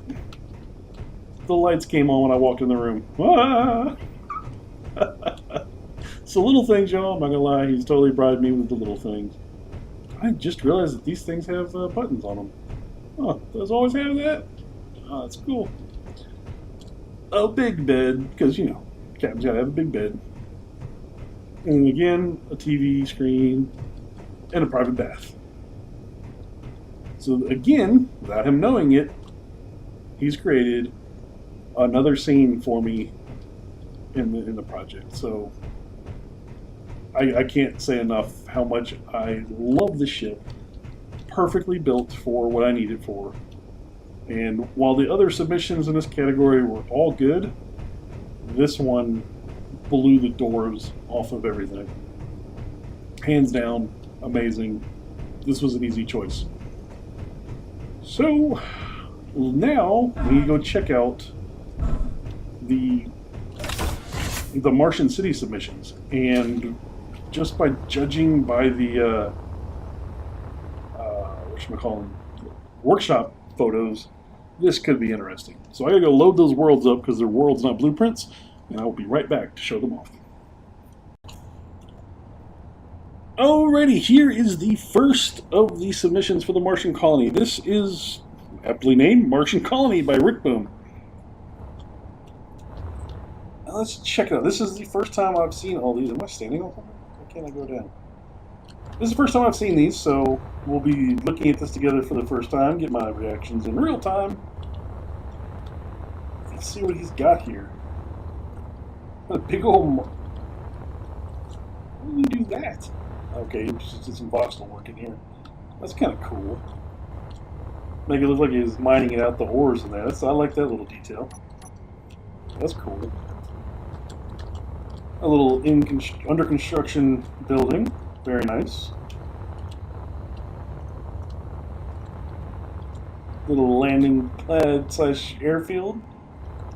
The lights came on when I walked in the room. Ah! So little things, y'all. I'm not gonna lie, he's totally bribed me with the little things. I just realized that these things have buttons on them. Oh, does always have that? Oh, that's cool. A big bed, because you know, Captain's gotta have a big bed. And again, a TV screen and a private bath. So again, without him knowing it, he's created another scene for me in the project. So I can't say enough how much I love the ship. Perfectly built for what I need it for. And while the other submissions in this category were all good, this one blew the doors off of everything. Hands down, amazing. This was an easy choice. So now we go check out the Martian City submissions, and just by judging by the workshop photos, this could be interesting. So I gotta go load those worlds up because they're worlds, not blueprints, and I will be right back to show them off. Alrighty, here is the first of the submissions for the Martian Colony. This is aptly named Martian Colony by Rick Boom. Now let's check it out. This is the first time I've seen all these. Am I standing on something? Why can't I go down? This is the first time I've seen these, so we'll be looking at this together for the first time, get my reactions in real time. Let's see what he's got here. A big old... How do you do that? Okay, just did some voxel work in here. That's kind of cool. Make it look like he's mining it out the ores and that. I like that little detail. That's cool. A little under construction building. Very nice. Little landing pad / airfield.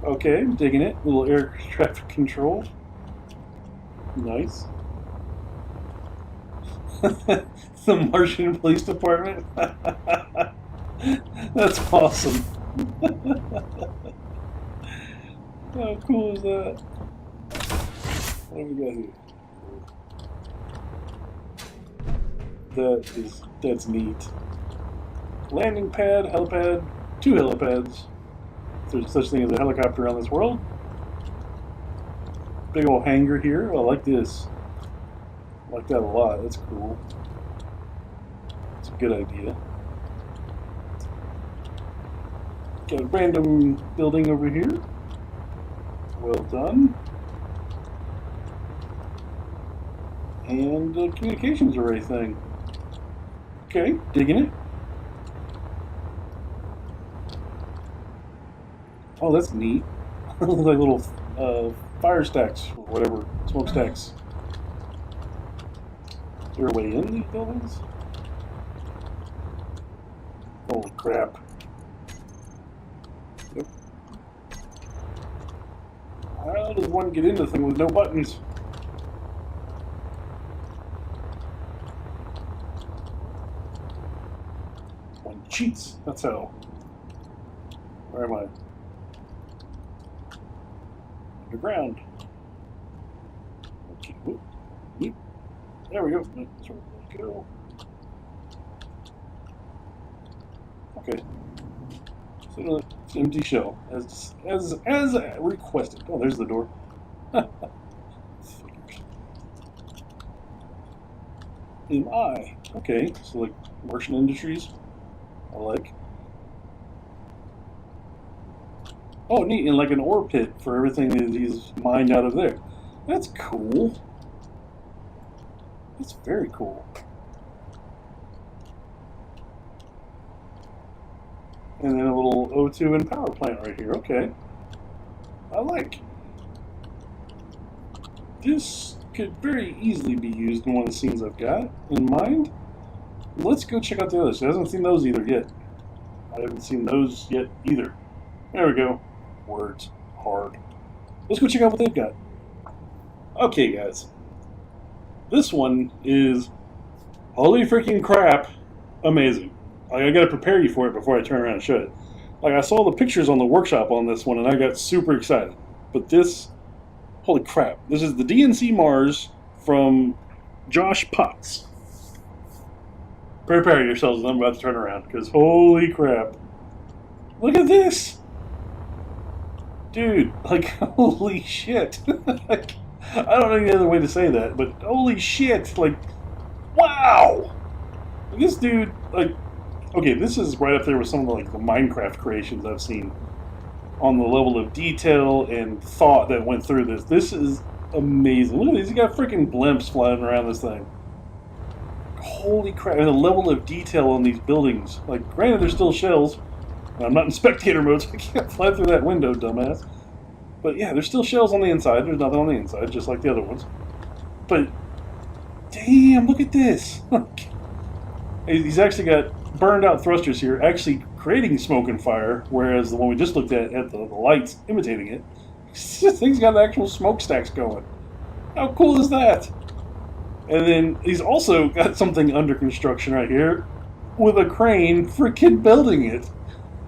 Okay, I'm digging it. Little air traffic control. Nice. The Martian Police Department. That's awesome. How cool is that? What have we got here? That's neat. Landing pad, helipad, 2 helipads. If there's such thing as a helicopter around this world. Big old hangar here. I like this. I like that a lot. That's cool. It's a good idea. Got a random building over here. Well done. And a communications array thing. Okay, digging it. Oh, that's neat. Like little fire stacks or whatever, smoke stacks. Is there a way in these buildings? Holy crap. Yep. How does one get into the thing with no buttons? One cheats, that's how. Where am I? Underground. Okay. Whoop. Whoop. There we go. That's where we go. Okay. So it's an empty shell, as requested. Oh, there's the door. Am I? Okay, so like Martian Industries. I like. Oh, neat, and like an ore pit for everything that he's mined out of there. That's cool. That's very cool. And then a little O2 and power plant right here. Okay. I like. This could very easily be used in one of the scenes I've got in mind. Let's go check out the others. I haven't seen those either yet. I haven't seen those yet either. There we go. Words. Hard. Let's go check out what they've got. Okay, guys. This one is, holy freaking crap, amazing. Like, I gotta prepare you for it before I turn around and show it. Like, I saw the pictures on the workshop on this one and I got super excited. But this, holy crap. This is the DNC Mars from Josh Potts. Prepare yourselves, I'm about to turn around, because holy crap. Look at this! Dude, like, holy shit. Like, I don't know any other way to say that, but holy shit, like, wow! This dude, like, okay, this is right up there with some of the, like, the Minecraft creations I've seen on the level of detail and thought that went through this. This is amazing. Look at this, you got freaking blimps flying around this thing. Holy crap, and the level of detail on these buildings. Like, granted, they're still shells. I'm not in spectator mode, so I can't fly through that window, dumbass. But yeah, there's still shells on the inside. There's nothing on the inside, just like the other ones. But, damn, look at this. He's actually got burned out thrusters here, actually creating smoke and fire, whereas the one we just looked at had the lights imitating it. This thing's got actual smokestacks going. How cool is that? And then he's also got something under construction right here with a crane freaking building it.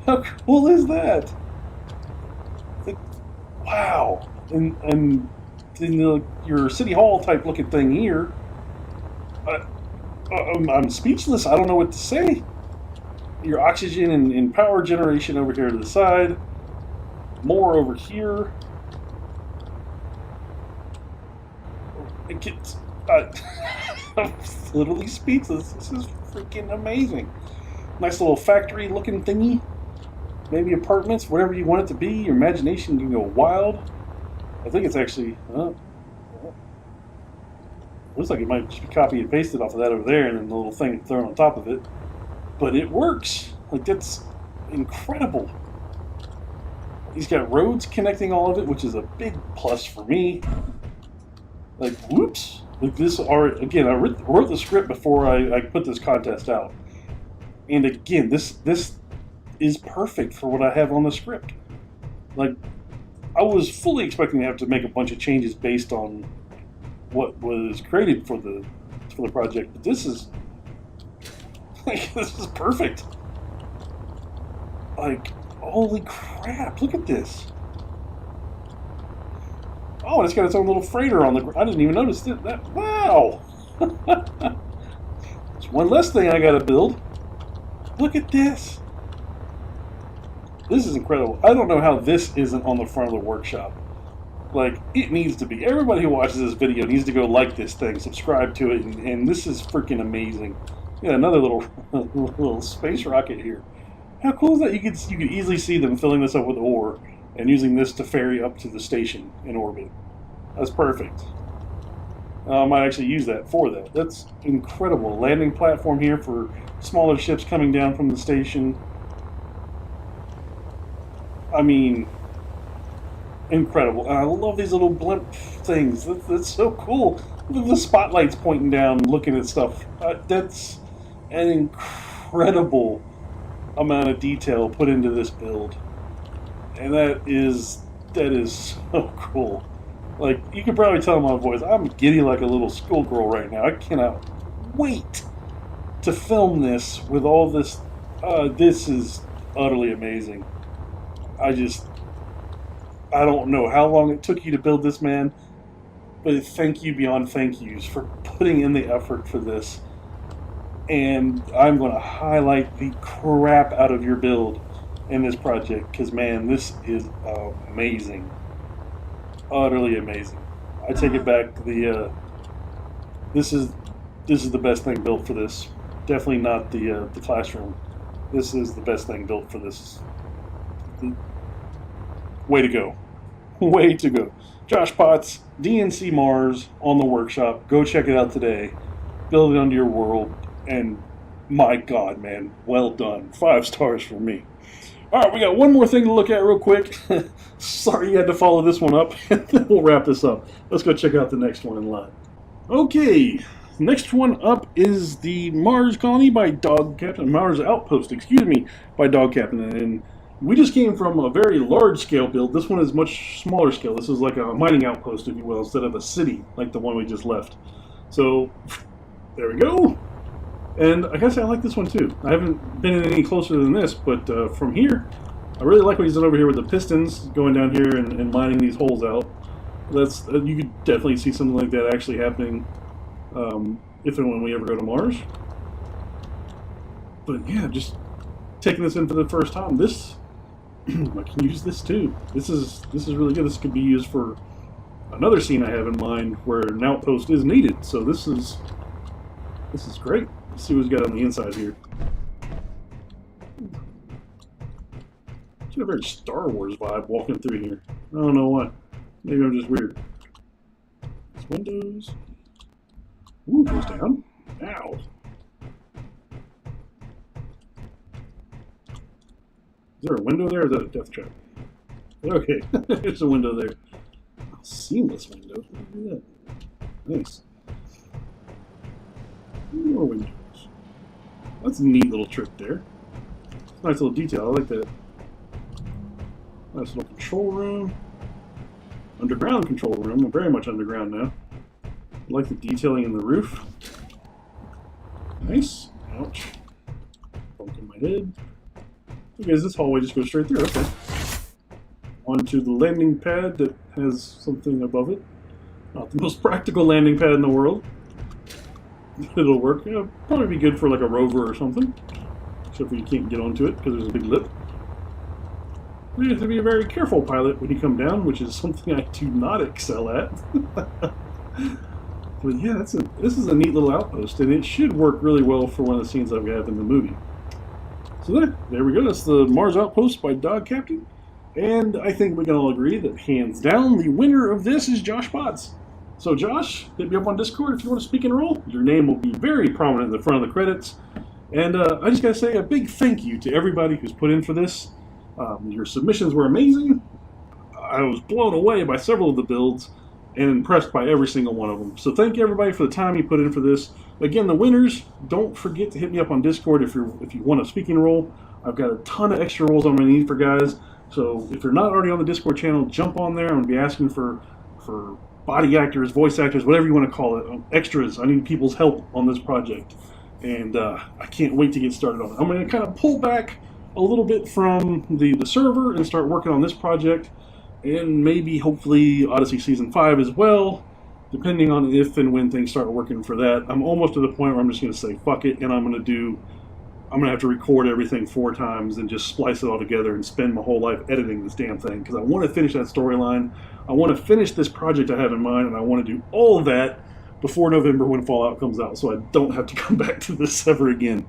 How cool is that? Like, wow. And in your city hall type looking thing here, I'm speechless. I don't know what to say. Your oxygen and power generation over here to the side. More over here. It gets... I'm literally speechless. This is freaking amazing. Nice little factory looking thingy. Maybe apartments, whatever you want it to be. Your imagination can go wild. I think it's actually... looks like it might just be copied and pasted off of that over there and then the little thing thrown on top of it. But it works. Like, that's incredible. He's got roads connecting all of it, which is a big plus for me. Like, whoops. Like this, again, I wrote the script before I put this contest out. And again, this is perfect for what I have on the script. Like, I was fully expecting to have to make a bunch of changes based on what was created for the project, but this is like, this is perfect. Like, holy crap, look at this. Oh, and it's got its own little freighter on the ground. I didn't even notice that. Wow! It's one less thing I gotta build. Look at this. This is incredible. I don't know how this isn't on the front of the workshop. Like, it needs to be. Everybody who watches this video needs to go like this thing, subscribe to it, and this is freaking amazing. Yeah, another little little space rocket here. How cool is that? You could easily see them filling this up with ore and using this to ferry up to the station in orbit. That's perfect. I might actually use that for that. That's incredible. Landing platform here for smaller ships coming down from the station. I mean, incredible. And I love these little blimp things. That's so cool. Look at the spotlights pointing down, looking at stuff. That's an incredible amount of detail put into this build. And that is so cool. Like, you can probably tell in my voice, I'm giddy like a little schoolgirl right now. I cannot wait to film this with all this. This is utterly amazing. I don't know how long it took you to build this, man, but thank you beyond thank yous for putting in the effort for this. And I'm going to highlight the crap out of your build in this project, because, man, this is amazing. Utterly amazing. I take it back. This is the best thing built for this. Definitely not the classroom. This is the best thing built for this. Way to go. Way to go. Josh Potts, DNC Mars on the workshop. Go check it out today. Build it onto your world. And my God, man, well done. 5 stars for me. All right, we got one more thing to look at real quick. Sorry you had to follow this one up. Then we'll wrap this up. Let's go check out the next one in line. Okay, next one up is the Mars Colony by Dog Captain. Mars Outpost, excuse me, by Dog Captain. And we just came from a very large scale build. This one is much smaller scale. This is like a mining outpost, if you will, instead of a city like the one we just left. So, there we go. And I gotta say, I like this one too. I haven't been any closer than this, but from here, I really like what he's done over here with the pistons going down here and mining these holes out. That's you could definitely see something like that actually happening if and when we ever go to Mars. But yeah, just taking this in for the first time. This I can use this too. This is really good. This could be used for another scene I have in mind where an outpost is needed. So this is great. Let's see what he's got on the inside here. It's got a very Star Wars vibe walking through here. I don't know why. Maybe I'm just weird. These windows. Ooh, goes down. Ow. Is there a window there, or is that a death trap? Okay, there's a window there. Oh, seamless window. Look at that. Nice. More windows. That's a neat little trick there. Nice little detail. I like that. Nice little control room. Underground control room. We're very much underground now. I like the detailing in the roof. Nice. Ouch. Bumped in my head. Okay, this hallway just goes straight through. Okay. Onto the landing pad that has something above it. Not the most practical landing pad in the world. It'll work. It'll probably be good for like a rover or something. Except for you can't get onto it because there's a big lip. You have to be a very careful pilot when you come down, which is something I do not excel at. But yeah, this is a neat little outpost, and it should work really well for one of the scenes that we have in the movie. So there we go. That's the Mars Outpost by Dog Captain. And I think we can all agree that hands down, the winner of this is Josh Potts. So Josh, hit me up on Discord if you want to speak and roll. Your name will be very prominent in the front of the credits. And I just got to say a big thank you to everybody who's put in for this. Your submissions were amazing. I was blown away by several of the builds and impressed by every single one of them. So thank you everybody for the time you put in for this. Again, the winners, don't forget to hit me up on Discord if you want a speaking role. I've got a ton of extra roles I'm going to need for guys. So if you're not already on the Discord channel, jump on there. I'm going to be asking for body actors, voice actors, whatever you want to call it, extras. I need people's help on this project. And I can't wait to get started on it. I'm going to kind of pull back a little bit from the server and start working on this project. and maybe hopefully Odyssey Season 5 as well, depending on if and when things start working for that. I'm almost to the point where I'm just going to say fuck it, and I'm going to have to record everything 4 times and just splice it all together and spend my whole life editing this damn thing because I want to finish that storyline. I want to finish this project I have in mind, and I want to do all of that before November when Fallout comes out so I don't have to come back to this ever again.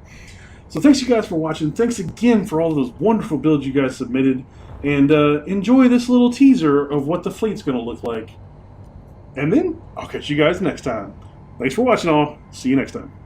So thanks you guys for watching. Thanks again for all those wonderful builds you guys submitted. And enjoy this little teaser of what the fleet's going to look like. And then I'll catch you guys next time. Thanks for watching all. See you next time.